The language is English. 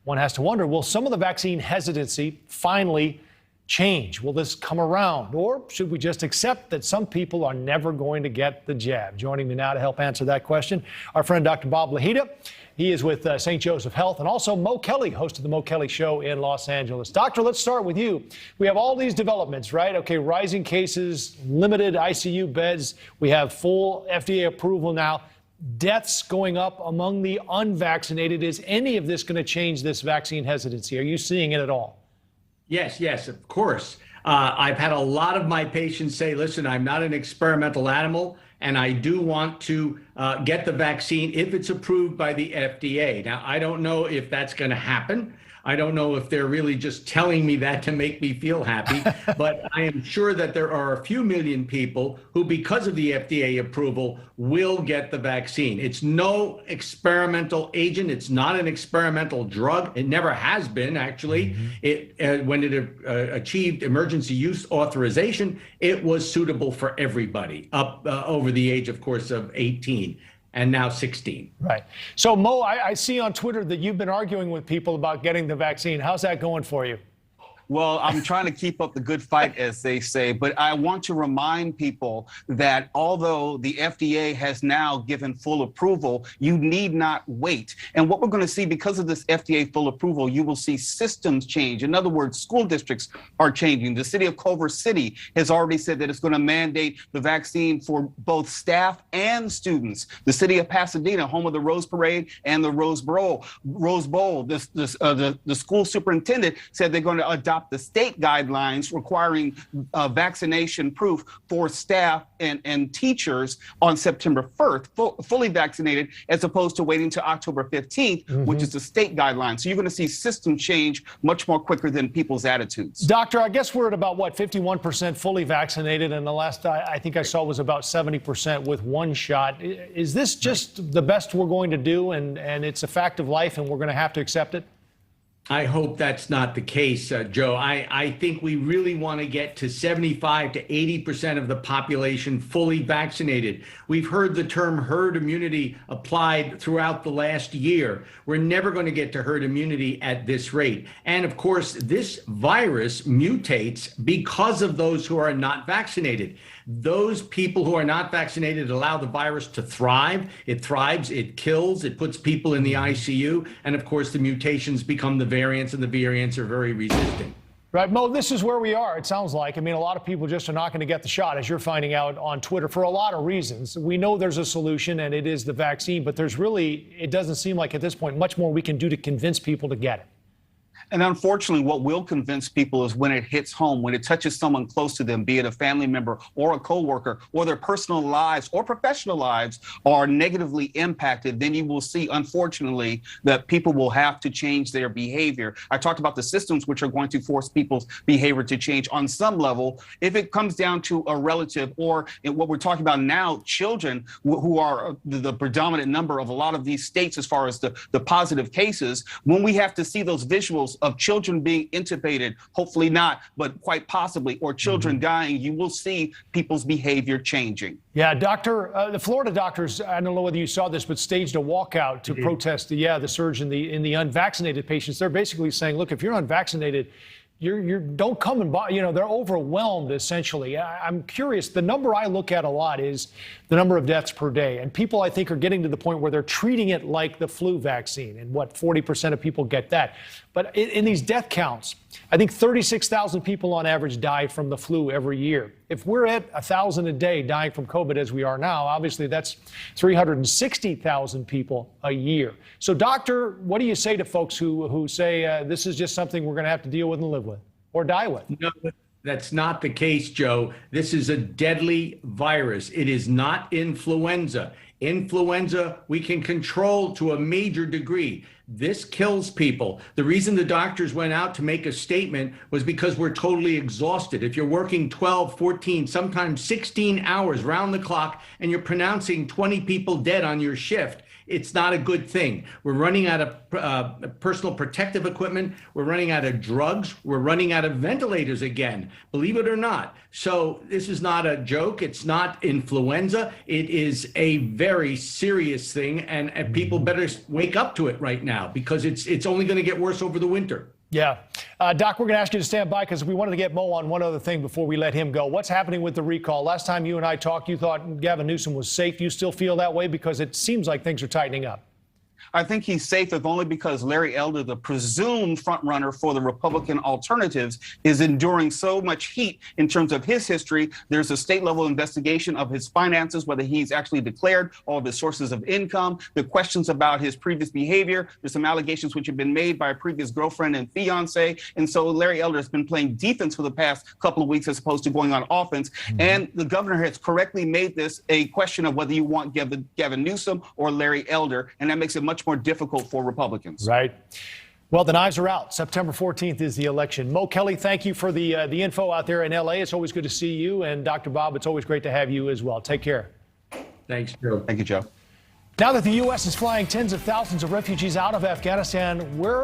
One has to wonder, will some of the vaccine hesitancy finally change? Will this come around? Or should we just accept that some people are never going to get the jab? Joining me now to help answer that question, our friend Dr. Bob Lahita. He is with St. Joseph Health, and also Mo Kelly, host of the Mo Kelly Show in Los Angeles. Doctor, let's start with you. We have all these developments, right? Okay, rising cases, limited ICU beds. We have full FDA approval now. Deaths going up among the unvaccinated. Is any of this going to change this vaccine hesitancy? Are you seeing it at all? Yes, of course. I've had a lot of my patients say, listen, I'm not an experimental animal, and I do want to get the vaccine if it's approved by the FDA. Now, I don't know if that's going to happen. I don't know if they're really just telling me that to make me feel happy, but I am sure that there are a few million people who, because of the FDA approval, will get the vaccine. It's no experimental agent. It's not an experimental drug. It never has been, actually. When it achieved emergency use authorization, it was suitable for everybody up over the age, of course, of 18. And now 16. Right. So, Mo, I see on Twitter that you've been arguing with people about getting the vaccine. How's that going for you? Well, I'm trying to keep up the good fight, as they say, but I want to remind people that although the FDA has now given full approval, you need not wait. And what we're going to see because of this FDA full approval, you will see systems change. In other words, school districts are changing. The city of Culver City has already said that it's going to mandate the vaccine for both staff and students. The city of Pasadena, home of the Rose Parade and the Rose Bowl, the school superintendent said they're going to adopt the state guidelines requiring vaccination proof for staff and teachers on September 1st, fully vaccinated, as opposed to waiting to October 15th, which is the state guideline. So you're going to see system change much more quicker than people's attitudes. Doctor, I guess we're at about, what, 51% fully vaccinated, and the last I think I saw was about 70% with one shot. Is this just the best we're going to do, and it's a fact of life, and we're going to have to accept it? I hope that's not the case, Joe. I think we really want to get to 75 to 80% of the population fully vaccinated. We've heard the term herd immunity applied throughout the last year. We're never going to get to herd immunity at this rate. And of course, this virus mutates because of those who are not vaccinated. Those people who are not vaccinated allow the virus to thrive. It thrives, it kills, it puts people in the ICU. And of course, the mutations become the variants, and the variants are very resistant. Right, Mo, this is where we are, it sounds like. I mean, a lot of people just are not going to get the shot, as you're finding out on Twitter, for a lot of reasons. We know there's a solution, and it is the vaccine, but there's really, it doesn't seem like at this point, much more we can do to convince people to get it. And unfortunately, what will convince people is when it hits home, when it touches someone close to them, be it a family member or a coworker, or their personal lives or professional lives are negatively impacted, then you will see, unfortunately, that people will have to change their behavior. I talked about the systems which are going to force people's behavior to change on some level. If it comes down to a relative, or in what we're talking about now, children who are the predominant number of a lot of these states as far as the positive cases, when we have to see those visuals of children being intubated, hopefully not, but quite possibly, or children dying, you will see people's behavior changing. Yeah, Doctor, the Florida doctors, I don't know whether you saw this, but staged a walkout to protest the surge in the unvaccinated patients. They're basically saying, look, if you're unvaccinated, you don't come and buy, they're overwhelmed, essentially. I'm curious, the number I look at a lot is the number of deaths per day. And people, I think, are getting to the point where they're treating it like the flu vaccine. And 40% of people get that. But in these death counts, I think 36,000 people on average die from the flu every year. If we're at 1,000 a day dying from COVID as we are now, obviously that's 360,000 people a year. So, doctor, what do you say to folks who say this is just something we're going to have to deal with and live with or die with? No, that's not the case, Joe. This is a deadly virus. It is not influenza. Influenza, we can control to a major degree. This kills people. The reason the doctors went out to make a statement was because we're totally exhausted. If you're working 12, 14, sometimes 16 hours round the clock, and you're pronouncing 20 people dead on your shift, it's not a good thing. We're running out of personal protective equipment. We're running out of drugs. We're running out of ventilators again, believe it or not. So this is not a joke. It's not influenza. It is a very serious thing, and people better wake up to it right now, because it's only going to get worse over the winter. Yeah. Doc, we're going to ask you to stand by because we wanted to get Mo on one other thing before we let him go. What's happening with the recall? Last time you and I talked, you thought Gavin Newsom was safe. Do you still feel that way? Because it seems like things are tightening up. I think he's safe, if only because Larry Elder, the presumed frontrunner for the Republican alternatives, is enduring so much heat in terms of his history. There's a state-level investigation of his finances, whether he's actually declared all of his sources of income, the questions about his previous behavior. There's some allegations which have been made by a previous girlfriend and fiance. And so Larry Elder has been playing defense for the past couple of weeks as opposed to going on offense. And the governor has correctly made this a question of whether you want Gavin Newsom or Larry Elder, and that makes it much more difficult for Republicans. Right. Well, the knives are out. September 14th is the election. Mo Kelly, thank you for the info out there in L.A. It's always good to see you. And Dr. Bob, it's always great to have you as well. Take care. Thanks, Joe. Thank you, Joe. Now that the U.S. is flying tens of thousands of refugees out of Afghanistan, where